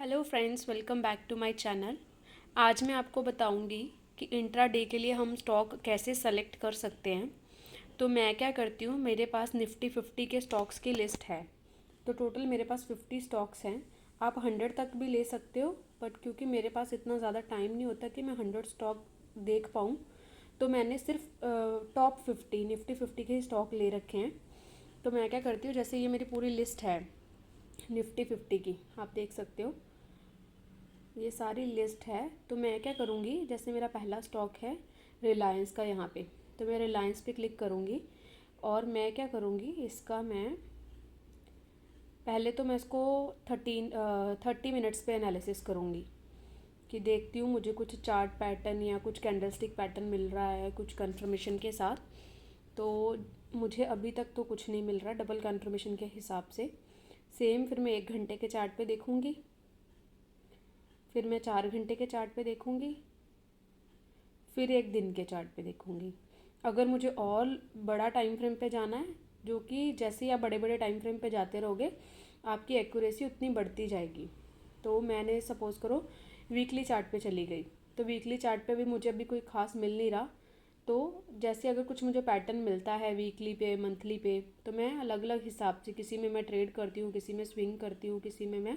Hello friends, welcome back to my channel. आज मैं आपको बताऊंगी कि इंट्राडे के लिए हम स्टॉक कैसे सेलेक्ट कर सकते हैं। तो मैं क्या करती हूँ, मेरे पास निफ्टी 50 के स्टॉक्स की लिस्ट है। तो टोटल मेरे पास 50 स्टॉक्स हैं। आप 100 तक भी ले सकते हो, बट क्योंकि मेरे पास इतना ज़्यादा टाइम नहीं होता कि मैं 100 स्टॉक देख पाऊँ, तो मैंने सिर्फ टॉप 50 निफ्टी 50 के स्टॉक ले रखे हैं। तो मैं क्या करती हूँ, जैसे ये मेरी पूरी लिस्ट है निफ्टी 50 की, आप देख सकते हो ये सारी लिस्ट है। तो मैं क्या करूँगी, जैसे मेरा पहला स्टॉक है रिलायंस का यहाँ पे, तो मैं रिलायंस पे क्लिक करूँगी और मैं क्या करूँगी, इसका मैं पहले तो मैं इसको 30 मिनट्स पे एनालिसिस करूँगी कि देखती हूँ मुझे कुछ चार्ट पैटर्न या कुछ कैंडलस्टिक पैटर्न मिल रहा है कुछ कंफर्मेशन के साथ। तो मुझे अभी तक तो कुछ नहीं मिल रहा डबल कंफर्मेशन के हिसाब से। सेम फिर मैं 1 घंटे के चार्ट पे देखूँगी, फिर मैं 4 घंटे के चार्ट पे देखूँगी, फिर 1 दिन के चार्ट पे देखूँगी। अगर मुझे और बड़ा टाइम फ्रेम पे जाना है, जो कि जैसे ही आप बड़े बड़े टाइम फ्रेम पे जाते रहोगे आपकी एक्यूरेसी उतनी बढ़ती जाएगी। तो मैंने सपोज़ करो वीकली चार्ट पे चली गई, तो वीकली चार्ट पे भी मुझे अभी कोई ख़ास मिल नहीं रहा। तो जैसे अगर कुछ मुझे पैटर्न मिलता है वीकली पे मंथली पे, तो मैं अलग अलग हिसाब से, किसी में मैं ट्रेड करती हूँ, किसी में स्विंग करती हूँ, किसी में मैं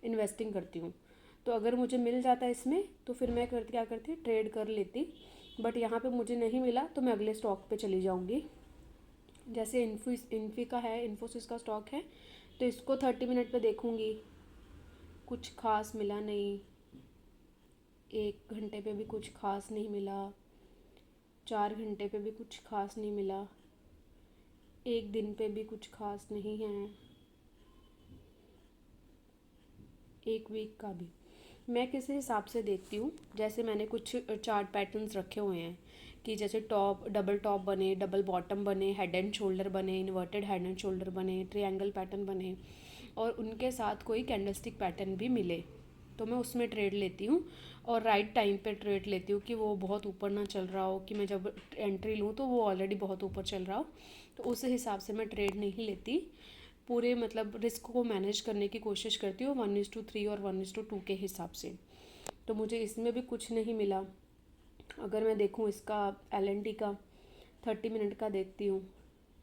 इन्वेस्टिंग करती हूँ। तो अगर मुझे मिल जाता है इसमें तो फिर मैं करती क्या करती ट्रेड कर लेती। बट यहाँ पे मुझे नहीं मिला तो मैं अगले स्टॉक पे चली जाऊँगी। जैसे इन्फी का है, इन्फोसिस का स्टॉक है, तो इसको 30 मिनट पे देखूँगी, कुछ खास मिला नहीं। 1 घंटे पे भी कुछ खास नहीं मिला, 4 घंटे पे भी कुछ खास नहीं मिला, 1 दिन पे भी कुछ खास नहीं है, 1 वीक का भी। मैं किस हिसाब से देखती हूँ, जैसे मैंने कुछ चार्ट पैटर्न्स रखे हुए हैं कि जैसे टॉप डबल टॉप बने, डबल बॉटम बने, हेड एंड शोल्डर बने, इन्वर्टेड हेड एंड शोल्डर बने, ट्रायंगल पैटर्न बने, और उनके साथ कोई कैंडलस्टिक पैटर्न भी मिले, तो मैं उसमें ट्रेड लेती हूँ। और राइट टाइम पे ट्रेड लेती हूँ कि वो बहुत ऊपर ना चल रहा हो, कि मैं जब एंट्री लूँ तो वो ऑलरेडी बहुत ऊपर चल रहा हो। तो उस हिसाब से मैं ट्रेड नहीं लेती। पूरे मतलब रिस्क को मैनेज करने की कोशिश करती हूँ 1:3 और 1:2 के हिसाब से। तो मुझे इसमें भी कुछ नहीं मिला। अगर मैं देखूँ इसका LNT का 30 मिनट का देखती हूँ,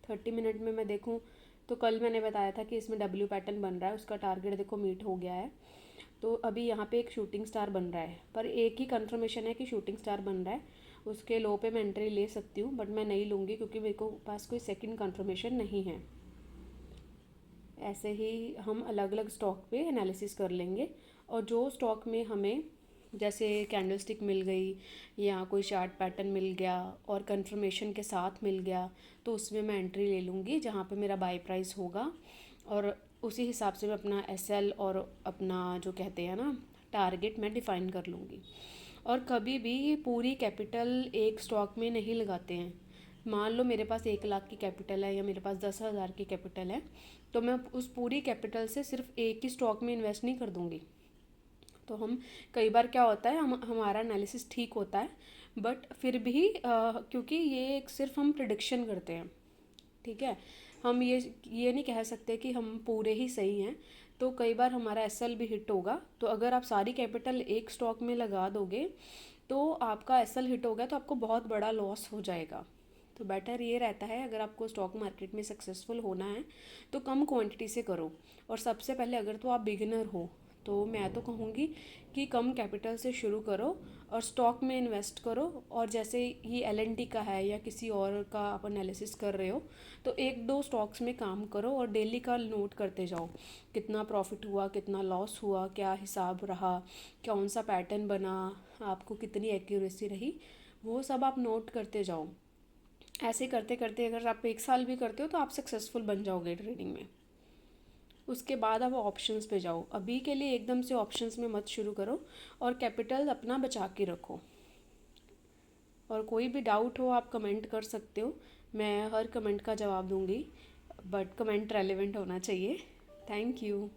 30 मिनट में मैं देखूँ तो कल मैंने बताया था कि इसमें W पैटर्न बन रहा है, उसका टारगेट देखो मीट हो गया है। तो अभी यहाँ पे एक शूटिंग स्टार बन रहा है, पर एक ही कंफर्मेशन है कि शूटिंग स्टार बन रहा है। उसके लो पे मैं एंट्री ले सकती हूँ, बट मैं नहीं लूँगी क्योंकि मेरे को पास कोई सेकंड कंफर्मेशन नहीं है। ऐसे ही हम अलग अलग स्टॉक पे एनालिसिस कर लेंगे, और जो स्टॉक में हमें जैसे कैंडलस्टिक मिल गई या कोई चार्ट पैटर्न मिल गया और कंफर्मेशन के साथ मिल गया, तो उसमें मैं एंट्री ले लूँगी जहाँ पे मेरा बाय प्राइस होगा, और उसी हिसाब से मैं अपना SL और अपना जो कहते हैं ना टारगेट मैं डिफ़ाइन कर लूँगी। और कभी भी पूरी कैपिटल एक स्टॉक में नहीं लगाते हैं। मान लो मेरे पास 1 लाख की कैपिटल है या मेरे पास 10,000 की कैपिटल है, तो मैं उस पूरी कैपिटल से सिर्फ एक ही स्टॉक में इन्वेस्ट नहीं कर दूँगी। तो हम कई बार क्या होता है, हमारा एनालिसिस ठीक होता है, बट फिर भी क्योंकि ये एक सिर्फ हम प्रिडिक्शन करते हैं, ठीक है, हम ये नहीं कह सकते कि हम पूरे ही सही हैं। तो कई बार हमारा SL भी हिट होगा। तो अगर आप सारी कैपिटल एक स्टॉक में लगा दोगे तो आपका SL हिट हो गया तो आपको बहुत बड़ा लॉस हो जाएगा। तो बेटर ये रहता है, अगर आपको स्टॉक मार्केट में सक्सेसफुल होना है तो कम क्वांटिटी से करो। और सबसे पहले अगर तो आप बिगिनर हो तो मैं तो कहूँगी कि कम कैपिटल से शुरू करो और स्टॉक में इन्वेस्ट करो। और जैसे ये LNT का है या किसी और का आप एनालिसिस कर रहे हो, तो 1-2 स्टॉक्स में काम करो और डेली का नोट करते जाओ, कितना प्रॉफिट हुआ, कितना लॉस हुआ, क्या हिसाब रहा, कौन सा पैटर्न बना, आपको कितनी एक्यूरेसी रही, वो सब आप नोट करते जाओ। ऐसे करते करते अगर आप 1 साल भी करते हो तो आप सक्सेसफुल बन जाओगे ट्रेडिंग में। उसके बाद आप ऑप्शंस पे जाओ। अभी के लिए एकदम से ऑप्शंस में मत शुरू करो, और कैपिटल अपना बचा के रखो। और कोई भी डाउट हो आप कमेंट कर सकते हो, मैं हर कमेंट का जवाब दूंगी, बट कमेंट रेलेवेंट होना चाहिए। Thank you.